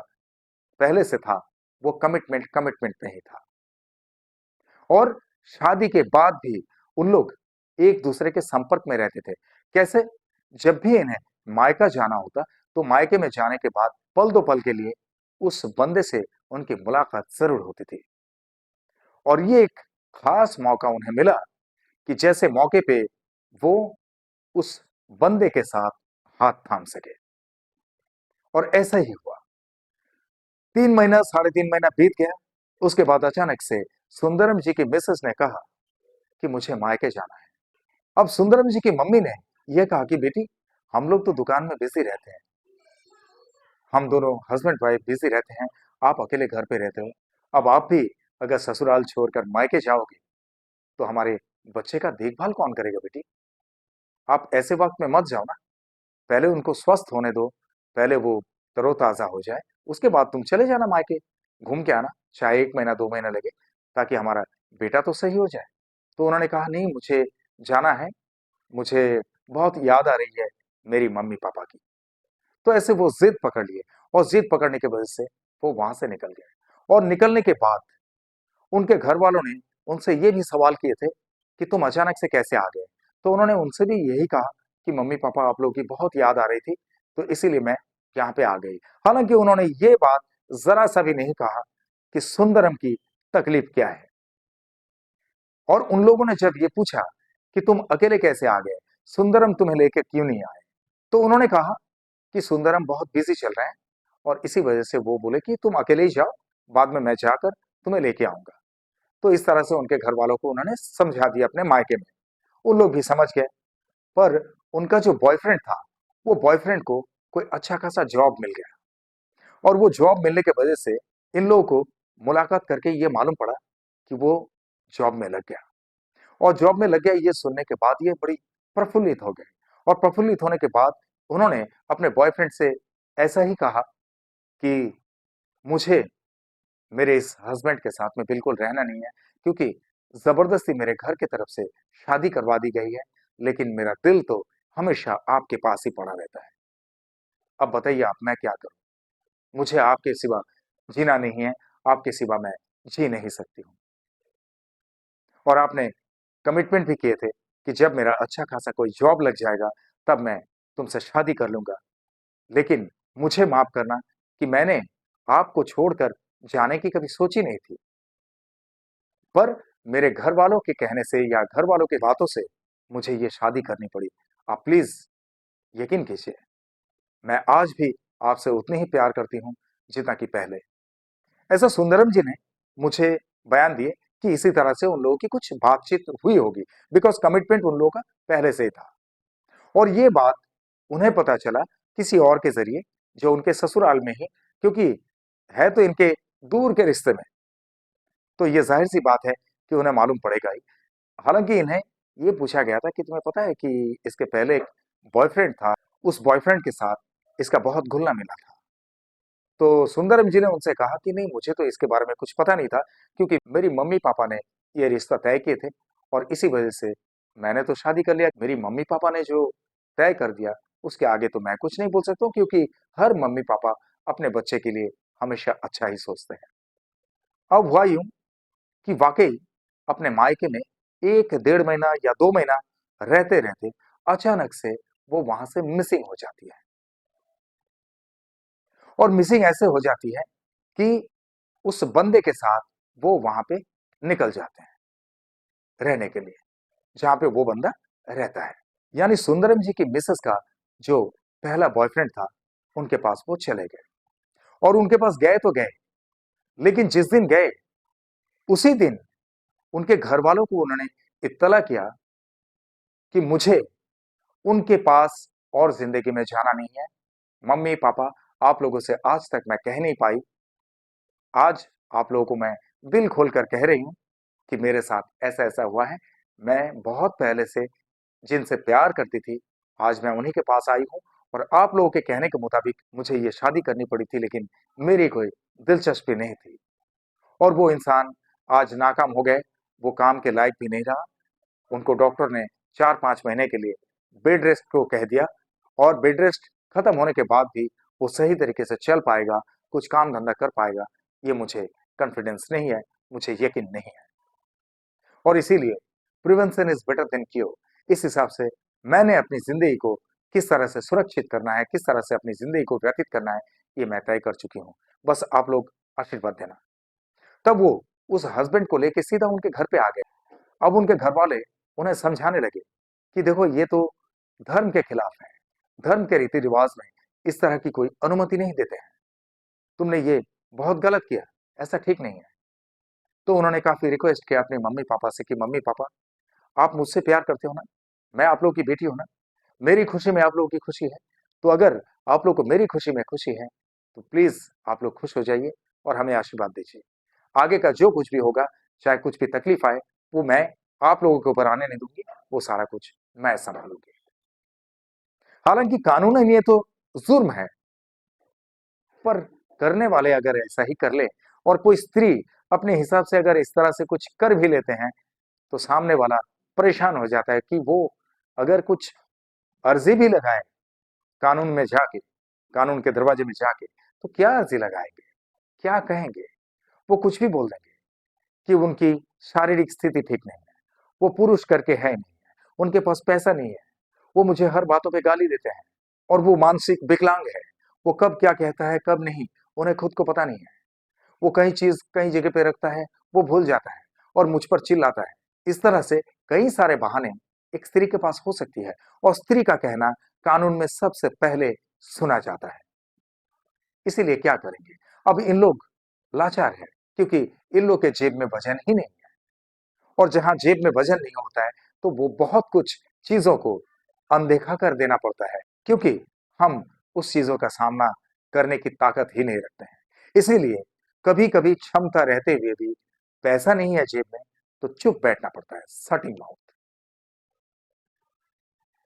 पहले से था, वो कमिटमेंट कमिटमेंट नहीं था। और शादी के बाद भी उन लोग एक दूसरे के संपर्क में रहते थे। कैसे? जब भी इन्हें मायका जाना होता, तो मायके में जाने के बाद पल दो पल के लिए उस बंदे से उनकी मुलाकात जरूर होती थी। और ये एक खास मौका उन्हें मिला कि जैसे मौके पे वो उस बंदे के साथ हाथ थाम सके। और ऐसा ही हुआ। 3 महीना, 3.5 महीना बीत गया। उसके बाद अचानक से सुंदरम जी की मिसेस ने कहा कि मुझे मायके जाना है। अब सुंदरम जी की मम्मी ने यह कहा कि बेटी, हम लोग तो दुकान में बिजी रहते हैं, हम दोनों हस्बैंड वाइफ बिजी रहते हैं, आप अकेले घर पे रहते हो। अब आप भी अगर ससुराल छोड़कर मायके जाओगे, तो हमारे बच्चे का देखभाल कौन करेगा बेटी? आप ऐसे वक्त में मत जाओ ना, पहले उनको स्वस्थ होने दो, पहले वो तरोताजा हो जाए, उसके बाद तुम चले जाना मायके, घूम के आना, चाहे 1 महीना 2 महीना लगे, ताकि हमारा बेटा तो सही हो जाए। तो उन्होंने कहा नहीं, मुझे जाना है, मुझे बहुत याद आ रही है मेरी मम्मी पापा की। तो ऐसे वो जिद पकड़ लिए, और जिद पकड़ने की वजह से वो वहां से निकल गए। और निकलने के बाद उनके घर वालों ने उनसे ये भी सवाल किए थे कि तुम अचानक से कैसे आ गए। तो उन्होंने उनसे भी यही कहा कि मम्मी पापा आप लोगों की बहुत याद आ रही थी, तो इसीलिए मैं यहाँ पे आ गई। हालांकि उन्होंने ये बात जरा सा भी नहीं कहा कि सुंदरम की तकलीफ क्या है। और उन लोगों ने जब ये पूछा कि तुम अकेले कैसे आ गए, सुंदरम तुम्हें लेकर क्यों नहीं आए, तो उन्होंने कहा कि सुंदरम बहुत बिजी चल रहे हैं, और इसी वजह से वो बोले कि तुम अकेले ही जाओ, बाद में मैं जाकर तुम्हें लेके आऊंगा। तो इस तरह से उनके घर वालों को उन्होंने समझा दिया अपने मायके में। उन लोग भी समझ गए। पर उनका जो बॉयफ्रेंड था, वो बॉयफ्रेंड को कोई अच्छा खासा जॉब मिल गया। और वो जॉब मिलने के वजह से इन लोगों को मुलाकात करके ये मालूम पड़ा कि वो जॉब में लग गया। और जॉब में लग गया, ये सुनने के बाद ये बड़ी प्रफुल्लित हो गए। और प्रफुल्लित होने के बाद उन्होंने अपने बॉयफ्रेंड से ऐसा ही कहा कि मुझे मेरे इस हस्बैंड के साथ में बिल्कुल रहना नहीं है, क्योंकि जबरदस्ती मेरे घर की तरफ से शादी करवा दी गई है, लेकिन मेरा दिल तो हमेशा आपके पास ही पड़ा रहता है। अब बताइए आप, मैं क्या करूं? मुझे आपके सिवा जीना नहीं है, आपके सिवा मैं जी नहीं सकती हूँ। और आपने कमिटमेंट भी किए थे कि जब मेरा अच्छा खासा कोई जॉब लग जाएगा, तब मैं तुमसे शादी कर लूंगा। लेकिन मुझे माफ करना कि मैंने आपको छोड़कर जाने की कभी सोची नहीं थी। पर मेरे घर वालों के कहने से या घर वालों की बातों से मुझे ये शादी करनी पड़ी। आप प्लीज यकीन कीजिए, मैं आज भी आपसे उतनी ही प्यार करती हूँ जितना कि पहले। ऐसा सुंदरम जी ने मुझे बयान दिए कि इसी तरह से उन लोगों की कुछ बातचीत हुई होगी, बिकॉज कमिटमेंट उन लोगों का पहले से ही था। और ये बात उन्हें पता चला किसी और के जरिए, जो उनके ससुराल में ही, क्योंकि है तो इनके दूर के रिश्ते में, तो ये जाहिर सी बात है कि उन्हें मालूम पड़ेगा ही। हालांकि इन्हें ये पूछा गया था कि तुम्हें पता है कि इसके पहले एक बॉयफ्रेंड था, उस बॉयफ्रेंड के साथ इसका बहुत घुलना मिला था। तो सुंदरम जी ने उनसे कहा कि नहीं, मुझे तो इसके बारे में कुछ पता नहीं था, क्योंकि मेरी मम्मी पापा ने ये रिश्ता तय किए थे, और इसी वजह से मैंने तो शादी कर लिया। मेरी मम्मी पापा ने जो तय कर दिया, उसके आगे तो मैं कुछ नहीं बोल सकता हूँ, क्योंकि हर मम्मी पापा अपने बच्चे के लिए हमेशा अच्छा ही सोचते हैं। अब हुआ यूं कि वाकई अपने मायके में 1 डेढ़ महीना या 2 महीना रहते रहते अचानक से वो वहां से मिसिंग हो जाती है। और मिसिंग ऐसे हो जाती है कि उस बंदे के साथ वो वहां पे निकल जाते हैं रहने के लिए, जहां पे वो बंदा रहता है। यानी सुंदरम जी की मिसेस का जो पहला बॉयफ्रेंड था, उनके पास वो चले गए। और उनके पास गए तो गए, लेकिन जिस दिन गए उसी दिन उनके घर वालों को उन्होंने इत्तला किया कि मुझे उनके पास और जिंदगी में जाना नहीं है। मम्मी पापा, आप लोगों से आज तक मैं कह नहीं पाई, आज आप लोगों को मैं दिल खोलकर कह रही हूं कि मेरे साथ ऐसा ऐसा हुआ है। मैं बहुत पहले से जिनसे प्यार करती थी, आज मैं उन्हीं के पास आई हूँ। और आप लोगों के कहने के मुताबिक मुझे ये शादी करनी पड़ी थी, लेकिन मेरी कोई दिलचस्पी नहीं थी। और वो इंसान आज नाकाम हो गए, वो काम के लायक भी नहीं रहा। उनको डॉक्टर ने 4-5 महीने के लिए बेड रेस्ट को कह दिया। और बेड रेस्ट खत्म होने के बाद भी वो सही तरीके से चल पाएगा, कुछ काम धंधा कर पाएगा, ये मुझे कॉन्फिडेंस नहीं है, मुझे यकीन नहीं है। और इसीलिए prevention is better than cure. इस हिसाब से मैंने अपनी जिंदगी को किस तरह से सुरक्षित करना है, किस तरह से अपनी जिंदगी को व्यतीत करना है, ये मैं तय कर चुकी हूँ। बस आप लोग आशीर्वाद देना। तब वो उस हस्बैंड को लेके सीधा उनके घर पे आ गए। अब उनके घर वाले उन्हें समझाने लगे कि देखो, ये तो धर्म के खिलाफ है, धर्म के रीति रिवाज में इस तरह की कोई अनुमति नहीं देते हैं, तुमने ये बहुत गलत किया, ऐसा ठीक नहीं है। तो उन्होंने काफी रिक्वेस्ट किया अपने मम्मी पापा से कि मम्मी पापा, आप मुझसे प्यार करते हो ना, मैं आप लोगों की बेटी हूं ना, मेरी खुशी में आप लोगों की खुशी है। तो अगर आप लोग को मेरी खुशी में खुशी है, तो प्लीज आप लोग खुश हो जाइए और हमें आशीर्वाद दीजिए। आगे का जो कुछ भी होगा, चाहे कुछ भी तकलीफ आए, वो मैं आप लोगों के ऊपर आने नहीं दूंगी, वो सारा कुछ मैं संभालूंगी। हालांकि कानूनन ये तो जुर्म है, पर करने वाले अगर ऐसा ही कर ले, और कोई स्त्री अपने हिसाब से अगर इस तरह से कुछ कर भी लेते हैं, तो सामने वाला परेशान हो जाता है कि वो अगर कुछ अर्जी भी लगाए कानून में जाके, कानून के दरवाजे में जाके, तो क्या अर्जी लगाएंगे, क्या कहेंगे? वो कुछ भी बोल देंगे कि उनकी शारीरिक स्थिति ठीक नहीं है, वो पुरुष करके है नहीं है, उनके पास पैसा नहीं है, वो मुझे हर बातों पे गाली देते हैं, और वो मानसिक विकलांग है, वो कब क्या कहता है कब नहीं, उन्हें खुद को पता नहीं है। वो कई चीज कई जगह पे रखता है, वो भूल जाता है और मुझ पर चिल्लाता है। इस तरह से कई सारे बहाने एक स्त्री के पास हो सकती है, और स्त्री का कहना कानून में सबसे पहले सुना जाता है। इसीलिए क्या करेंगे? अब इन लोग लाचार है, क्योंकि इन लोग के जेब में वजन ही नहीं है। और जहां जेब में वजन नहीं होता है, तो वो बहुत कुछ चीजों को अनदेखा कर देना पड़ता है, क्योंकि हम उस चीजों का सामना करने की ताकत ही नहीं रखते हैं। इसीलिए कभी कभी क्षमता रहते हुए भी पैसा नहीं है जेब में, तो चुप बैठना पड़ता है, सटिंग माउथ।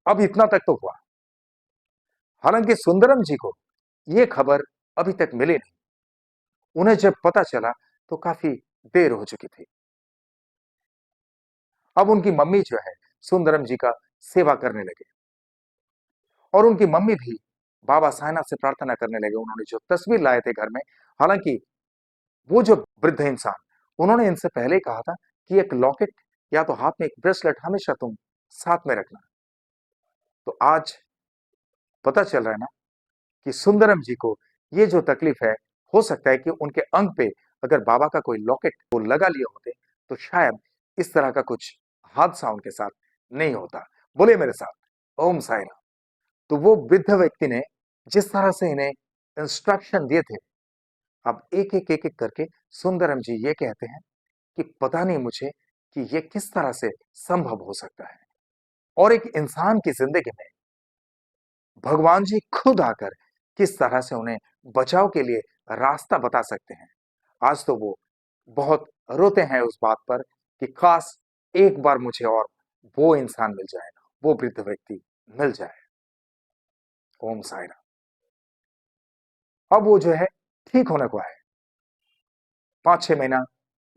अब इतना तक तो हुआ। हालांकि सुंदरम जी को यह खबर अभी तक मिली नहीं। उन्हें जब पता चला तो काफी देर हो चुकी थी। अब उनकी मम्मी जो है सुंदरम जी का सेवा करने लगे, और उनकी मम्मी भी बाबा साईनाथ से प्रार्थना करने लगे। उन्होंने जो तस्वीर लाए थे घर में, हालांकि वो जो वृद्ध इंसान, उन्होंने इनसे पहले ही कहा था कि एक लॉकेट या तो हाथ में एक ब्रेसलेट हमेशा तुम साथ में रखना। तो आज पता चल रहा है ना कि सुंदरम जी को ये जो तकलीफ है, हो सकता है कि उनके अंग पे अगर बाबा का कोई लॉकेट वो लगा लिए होते, तो शायद इस तरह का कुछ हादसा उनके साथ नहीं होता। बोले मेरे साथ ओम साई राम। तो वो वृद्ध व्यक्ति ने जिस तरह से इन्हें इंस्ट्रक्शन दिए थे, अब एक एक करके सुंदरम जी ये कहते हैं कि पता नहीं मुझे कि ये किस तरह से संभव हो सकता है। और एक इंसान की जिंदगी में भगवान जी खुद आकर किस तरह से उन्हें बचाव के लिए रास्ता बता सकते हैं। आज तो वो बहुत रोते हैं उस बात पर कि काश एक बार मुझे और वो इंसान मिल जाए, वो वृद्ध व्यक्ति मिल जाए। ओम साई राम। अब वो जो है ठीक होने को आए, 5-6 महीना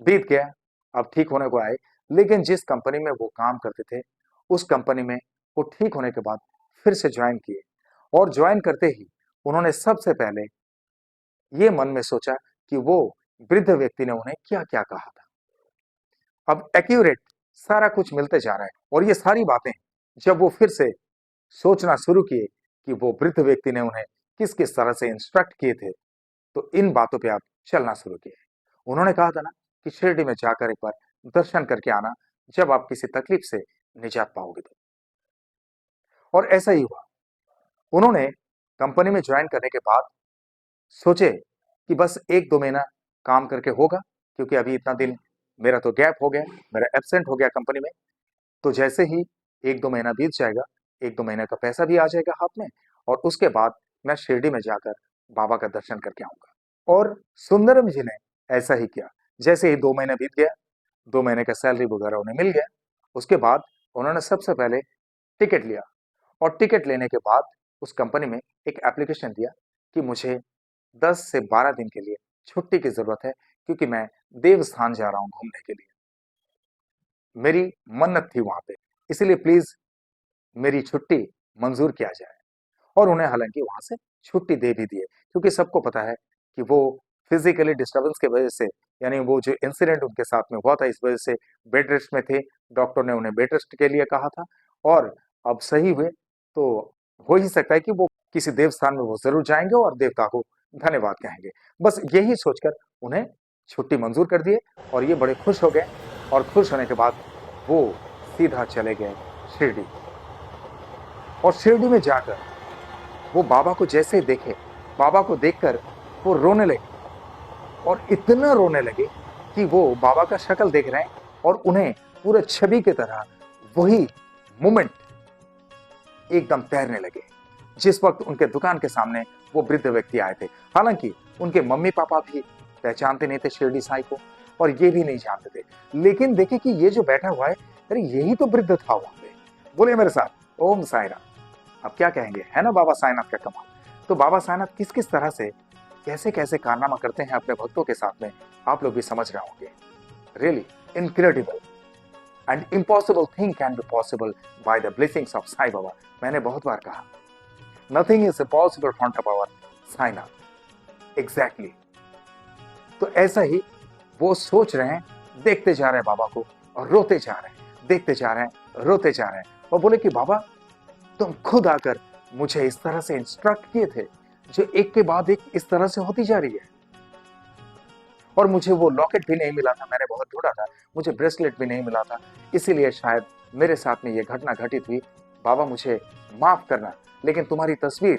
बीत गया, अब ठीक होने को आए। लेकिन जिस कंपनी में वो काम करते थे, उस कंपनी में वो ठीक होने के बाद फिर से ज्वाइन किए। और ज्वाइन करते ही उन्होंने सबसे पहले ये मन में सोचा कि वो वृद्ध व्यक्ति ने उन्हें क्या क्या कहा था। अब एक्यूरेट सारा कुछ मिलते जा रहा है, और ये सारी बातें जब वो फिर से सोचना शुरू किए कि वो वृद्ध व्यक्ति ने उन्हें किस किस तरह से इंस्ट्रक्ट किए थे, तो इन बातों पे आप चलना शुरू किए। उन्होंने कहा था ना कि शिरडी में जाकर एक बार दर्शन करके आना, जब आप किसी तकलीफ से निजात पाओगे तो। और ऐसा ही हुआ। उन्होंने कंपनी में ज्वाइन करने के बाद सोचे कि बस 1-2 महीना काम करके होगा, क्योंकि अभी इतना दिन मेरा तो गैप हो गया, मेरा एब्सेंट हो गया कंपनी में। तो जैसे ही 1-2 महीना बीत जाएगा, 1-2 महीने का पैसा भी आ जाएगा हाथ में, और उसके बाद मैं शिरडी में जाकर बाबा का दर्शन करके आऊँगा। और सुंदरम जी ने ऐसा ही किया। जैसे ही 2 महीने बीत गया, 2 महीने का सैलरी वगैरह उन्हें मिल गया। उसके बाद उन्होंने सबसे पहले टिकट लिया, और टिकट लेने के बाद उस कंपनी में एक एप्लीकेशन दिया कि मुझे 10 से 12 दिन के लिए छुट्टी की ज़रूरत है, क्योंकि मैं देवस्थान जा रहा हूँ घूमने के लिए। मेरी मन्नत थी वहाँ पे, इसलिए प्लीज़ मेरी छुट्टी मंज़ूर किया जाए। और उन्हें हालाँकि वहाँ से छुट्टी दे भी दिए, क्योंकि सबको पता है कि वो फिज़िकली डिस्टर्बेंस की वजह से, यानी वो जो इंसिडेंट उनके साथ में हुआ था, इस वजह से बेड रेस्ट में थे। डॉक्टर ने उन्हें बेड रेस्ट के लिए कहा था, और अब सही हुए तो हो ही सकता है कि वो किसी देवस्थान में वो ज़रूर जाएँगे और देवता को धन्यवाद कहेंगे। बस यही सोचकर उन्हें छुट्टी मंज़ूर कर दिए, और ये बड़े खुश हो गए, और खुश होने के बाद वो सीधा चले गए शिरडी। और शिरडी में जाकर वो बाबा को जैसे ही देखे, बाबा को देखकर वो रोने लगे, और इतना रोने लगे कि वो बाबा का शक्ल देख रहे हैं, और उन्हें पूरे छवि की तरह वही मोमेंट एकदम तैरने लगे, जिस वक्त उनके दुकान के सामने वो वृद्ध व्यक्ति आए थे। हालांकि उनके मम्मी पापा भी पहचानते नहीं थे शिरडी साईं को, और ये भी नहीं जानते थे, लेकिन देखे कि ये जो बैठा हुआ है, अरे यही तो वृद्ध था वहां पे। बोले मेरे साथ ओम साई राम। अब क्या कहेंगे, है ना बाबा साईनाथ का कमाल। तो बाबा साईनाथ किस किस तरह से कैसे कैसे कारनामा करते हैं अपने भक्तों के साथ में, आप लोग भी समझ रहे होंगे। Really incredible and impossible thing can be possible by the blessings of Sai Baba. मैंने बहुत बार कहा, nothing is impossible front of our Sainath. Exactly. तो ऐसा ही वो सोच रहे हैं, देखते जा रहे हैं बाबा को, और रोते जा रहे हैं, देखते जा रहे हैं, रोते जा रहे हैं, और बोले कि बाबा तुम खुद आकर मुझे इस तरह से इंस्ट्रक्ट किए थे, जो एक के बाद एक इस तरह से होती जा रही है। और मुझे वो लॉकेट भी नहीं मिला था, मैंने बहुत ढूंढा था, मुझे ब्रेसलेट भी नहीं मिला था, इसीलिए शायद मेरे साथ में ये घटना घटित हुई। बाबा मुझे माफ करना, लेकिन तुम्हारी तस्वीर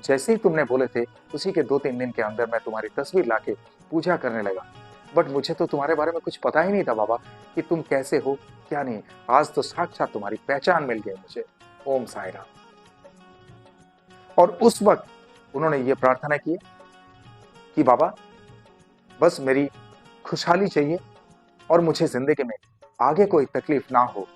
जैसे ही तुमने बोले थे, उसी के 2-3 दिन के अंदर मैं तुम्हारी तस्वीर लाके पूजा करने लगा। बट मुझे तो तुम्हारे बारे में कुछ पता ही नहीं था बाबा, कि तुम कैसे हो, क्या नहीं। आज तो साक्षात तुम्हारी पहचान मिल गई मुझे। ओम साई राम। और उस वक्त उन्होंने ये प्रार्थना की कि बाबा बस मेरी खुशहाली चाहिए, और मुझे जिंदगी में आगे कोई तकलीफ ना हो,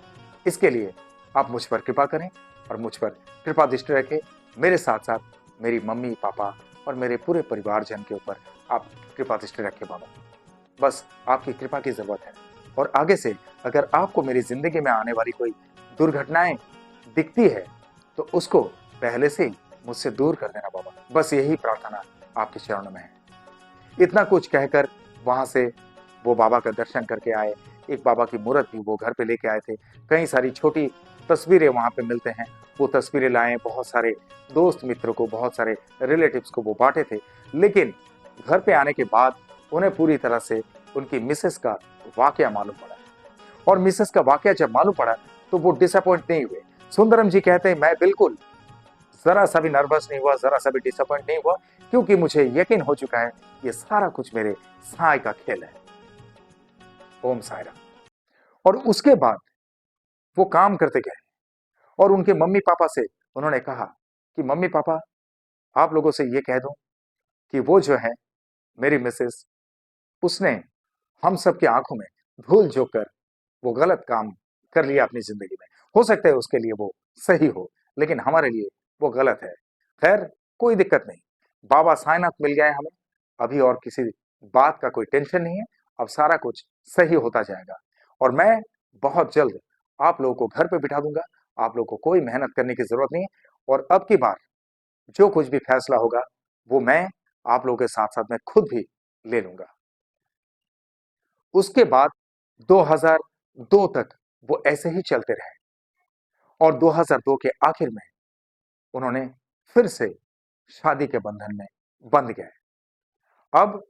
इसके लिए आप मुझ पर कृपा करें, और मुझ पर कृपा दृष्टि रखें। मेरे साथ साथ मेरी मम्मी पापा और मेरे पूरे परिवारजन के ऊपर आप कृपा दृष्टि रखें बाबा। बस आपकी कृपा की जरूरत है, और आगे से अगर आपको मेरी जिंदगी में आने वाली कोई दुर्घटनाएं दिखती है, तो उसको पहले से ही मुझसे दूर कर देना बाबा। बस यही प्रार्थना आपके चरणों में है। इतना कुछ कहकर वहां से वो बाबा का दर्शन करके आए। एक बाबा की मूर्त भी वो घर पे लेके आए थे। कई सारी छोटी तस्वीरें वहां पे मिलते हैं, वो तस्वीरें लाए, बहुत सारे दोस्त मित्रों को, बहुत सारे रिलेटिव्स को वो बांटे थे। लेकिन घर पे आने के बाद उन्हें पूरी तरह से उनकी मिसेस का वाकया मालूम पड़ा, और मिसेस का वाकया जब मालूम पड़ा तो वो डिसअपॉइंट नहीं हुए। सुंदरम जी कहते हैं, मैं बिल्कुल जरा सा भी नर्वस नहीं हुआ, जरा सा भी डिसअपॉइंट नहीं हुआ, क्योंकि मुझे यकीन हो चुका है ये सारा कुछ मेरे साई का खेल है। ओम साई राम। और उसके बाद वो काम करते गए, और उनके मम्मी पापा से उन्होंने कहा कि मम्मी पापा आप लोगों से ये कह दूं कि वो जो है मेरी मिसेस, उसने हम सबकी आंखों में धूल झोंक कर वो गलत काम कर लिया अपनी जिंदगी में। हो सकता है उसके लिए वो सही हो, लेकिन हमारे लिए वो गलत है। खैर, कोई दिक्कत नहीं, बाबा साईनाथ मिल गए हमें, अभी और किसी बात का कोई टेंशन नहीं है। अब सारा कुछ सही होता जाएगा, और मैं बहुत जल्द आप लोगों को घर पे बिठा दूंगा। आप लोगों को कोई मेहनत करने की जरूरत नहीं है, और अब की बार जो कुछ भी फैसला होगा वो मैं आप लोगों के साथ साथ में खुद भी ले लूंगा। उसके बाद 2002 तक वो ऐसे ही चलते रहे, और 2002 के आखिर में उन्होंने फिर से शादी के बंधन में बंध गए। अब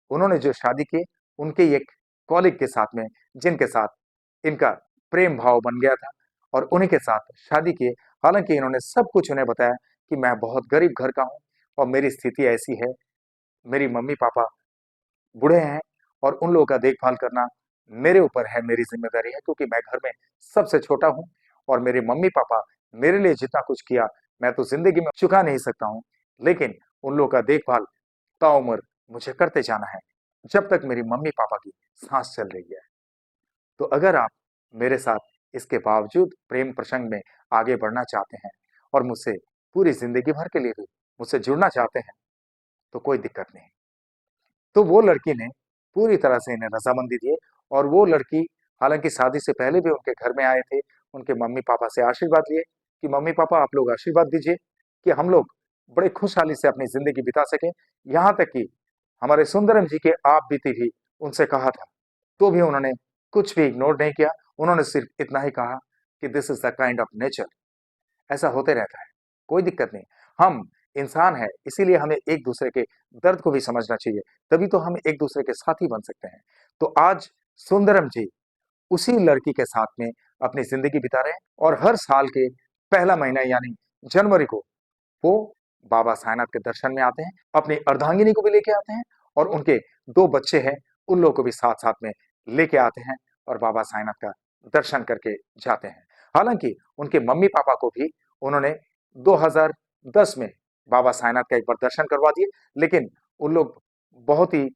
उन्होंने जो शादी की, उनके एक कॉलीग के साथ में, जिनके साथ इनका प्रेम भाव बन गया था, और उन्हीं के साथ शादी की। हालांकि इन्होंने सब कुछ उन्हें बताया कि मैं बहुत गरीब घर का हूं और मेरी स्थिति ऐसी है, मेरी मम्मी पापा बूढ़े हैं और उन लोगों का देखभाल करना मेरे ऊपर है, मेरी जिम्मेदारी है, क्योंकि मैं घर में सबसे छोटा हूं और मेरे मम्मी पापा मेरे लिए जितना कुछ किया मैं तो जिंदगी में चुका नहीं सकता हूं, लेकिन उन लोगों का देखभाल ताउम्र मुझे करते जाना है जब तक मेरी मम्मी पापा की सांस चल रही है। तो अगर आप मेरे साथ इसके बावजूद प्रेम प्रसंग में आगे बढ़ना चाहते हैं और मुझसे पूरी जिंदगी भर के लिए भी मुझसे जुड़ना चाहते हैं, तो कोई दिक्कत नहीं। तो वो लड़की ने पूरी तरह से इन्हें रजामंदी दी और वो लड़की हालांकि शादी से पहले भी उनके घर में आए थे, उनके मम्मी पापा से आशीर्वाद लिए कि मम्मी पापा आप लोग आशीर्वाद दीजिए कि हम लोग बड़े खुशहाली से अपनी जिंदगी बिता सकें। यहाँ तक कि हमारे सुंदरम जी के आप बीती भी उनसे कहा था, तो भी उन्होंने कुछ भी इग्नोर नहीं किया। उन्होंने सिर्फ इतना ही कहा कि this is the kind of nature, ऐसा होते रहता है, कोई दिक्कत नहीं। हम इंसान है, इसीलिए हमें एक दूसरे के दर्द को भी समझना चाहिए, तभी तो हम एक दूसरे के साथी बन सकते हैं। तो आज सुंदरम जी उसी लड़की के साथ में अपनी जिंदगी बिता रहे हैं और हर साल के पहला महीना यानी जनवरी को वो बाबा साईनाथ के दर्शन में आते हैं, अपनी अर्धांगिनी को भी लेके आते हैं और उनके 2 बच्चे हैं, उन लोगों को भी साथ-साथ में लेके आते हैं और बाबा साईनाथ का दर्शन करके जाते हैं। हालाँकि उनके मम्मी-पापा को भी उन्होंने 2010 में बाबा साईनाथ का एक बार दर्शन करवा दिए, लेकिन उन लोग बहुत ही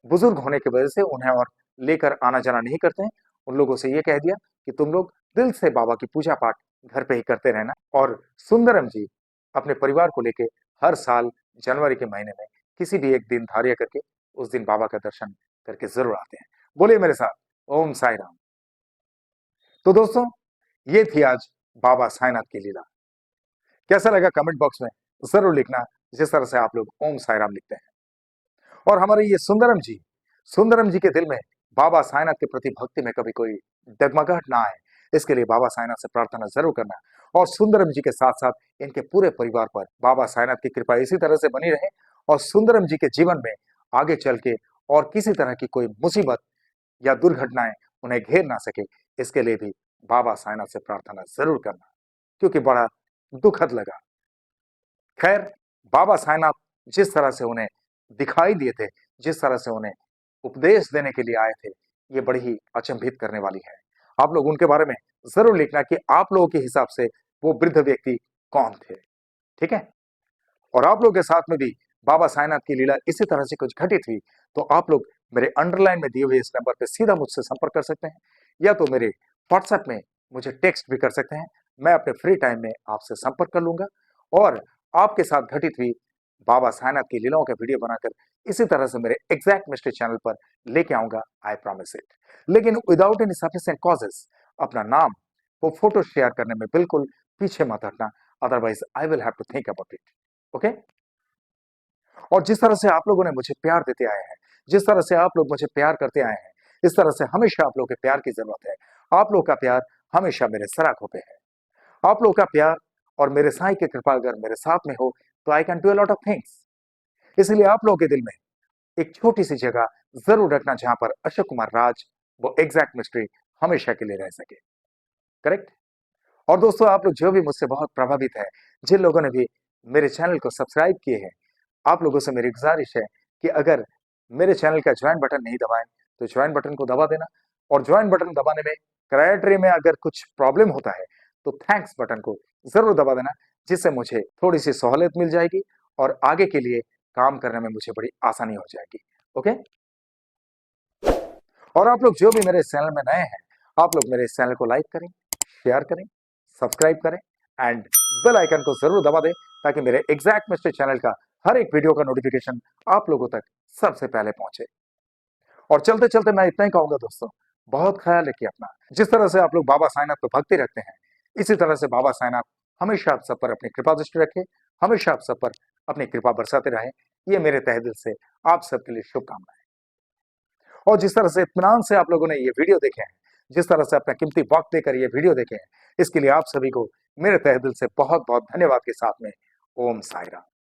बुजुर्ग होने की वजह से उन्हें और लेकर आना-जाना नहीं करते हैं। उन लोगों से ये कह दिया कि तुम लोग दिल से बाबा की पूजा-पाठ घर पे ही करते रहना। और सुंदरम जी अपने परिवार को लेके हर साल जनवरी के महीने में किसी भी एक दिन धार्य करके उस दिन बाबा का दर्शन करके जरूर आते हैं। बोलिए मेरे साथ ओम साई राम। तो दोस्तों, ये थी आज बाबा साईनाथ की लीला। कैसा लगा कमेंट बॉक्स में जरूर लिखना, जिस तरह से आप लोग ओम साई राम लिखते हैं। और हमारे ये सुंदरम जी के दिल में बाबा साईनाथ के प्रति भक्ति में कभी कोई डगमगाहट ना आए, इसके लिए बाबा साईनाथ से प्रार्थना जरूर करना। और सुंदरम जी के साथ साथ इनके पूरे परिवार पर बाबा साईनाथ की कृपा इसी तरह से बनी रहे और सुंदरम जी के जीवन में आगे चल के और किसी तरह की कोई मुसीबत या दुर्घटनाएं उन्हें घेर ना सके, इसके लिए भी बाबा साईनाथ से प्रार्थना जरूर करना, क्योंकि बड़ा दुखद लगा। खैर, बाबा साईनाथ जिस तरह से उन्हें दिखाई दिए थे, जिस तरह से उन्हें उपदेश देने के लिए आए थे, ये बड़ी ही अचंभित करने वाली है। आप लोग उनके बारे में ज़रूर लिखना कि आप लोगों के हिसाब से वो वृद्ध व्यक्ति कौन थे, ठीक है? और आप लोगों के साथ में भी बाबा साईनाथ की लीला इसी तरह से कुछ घटित हुई, तो आप लोग मेरे अंडरलाइन में दिए हुए इस नंबर पे सीधा मुझसे संपर्क कर सकते हैं, या तो मेरे व्हाट्सएप में मुझे टेक्स्ट भी कर सकते हैं। मैं अपने फ्री टाइम में आपसे संपर्क कर लूँगा और आपके साथ घटित हुई बाबा साईनाथ की लीलाओं का वीडियो बनाकर इसी तरह से मेरे एग्जैक्ट मिस्ट्री चैनल पर लेके आऊँगा, आई प्रॉमिस इट। लेकिन विदाउट एनी सफिशिएंट कॉजेस अपना नाम, वो फ़ोटो शेयर करने में बिल्कुल पीछे मत हटना, otherwise I will have to think about it, okay? और जिस तरह से आप लोगों ने मुझे प्यार देते आए हैं, जिस तरह से आप लोग मुझे प्यार करते आए हैं, इस तरह से हमेशा आप लोगों के प्यार की ज़रूरत है। आप लोग का प्यार हमेशा मेरे सराखों पे है। आप लोग का प्यार और मेरे साईं की कृपा अगर मेरे साथ में हो, तो I can do a lot of things. इसलिए आप लोगों के दिल में एक छोटी-सी जगह ज़रूर रखना, जहाँ पर अशोक कुमार राज, वो एग्ज़ैक्ट मिस्ट्री हमेशा के लिए रह सके। करेक्ट? और दोस्तों, आप लोग जो भी मुझसे बहुत प्रभावित हैं, जिन लोगों ने भी मेरे चैनल को सब्सक्राइब किए हैं, आप लोगों से मेरी गुज़ारिश है कि अगर मेरे चैनल का जॉइन बटन नहीं दबाएँ, तो जॉइन बटन को दबा देना। और जॉइन बटन दबाने में क्राइटेरिया में अगर कुछ प्रॉब्लम होता है, तो थैंक्स बटन को ज़रूर दबा देना, जिससे मुझे थोड़ी-सी सहूलियत मिल जाएगी और आगे के लिए काम करने में मुझे बड़ी आसानी हो जाएगी। ओके? और आप लोग जो भी मेरे इस चैनल में नए हैं, आप लोग मेरे इस चैनल को लाइक करें, शेयर करें, सब्सक्राइब करें एंड बेल आइकन को जरूर दबा दें, ताकि मेरे एग्जैक्ट मिस्ट्री चैनल का हर एक वीडियो का नोटिफिकेशन आप लोगों तक सबसे पहले पहुंचे। और चलते चलते मैं इतना ही कहूंगा दोस्तों, बहुत ख्याल रखिए अपना। जिस तरह से आप लोग बाबा साईनाथ को भक्ति रखते हैं, इसी तरह से बाबा साईनाथ हमेशा आप सब पर अपनी कृपा दृष्टि रखे, हमेशा आप सब पर अपनी कृपा बरसाते रहे। ये मेरे तहे दिल से आप सबके लिए शुभकामनाएं। और जिस तरह से इत्मीनान से आप लोगों ने ये वीडियो देखे हैं, जिस तरह से अपना कीमती वक्त देकर ये वीडियो देखे हैं, इसके लिए आप सभी को मेरे तहे दिल से बहुत बहुत धन्यवाद के साथ में ओम साई राम।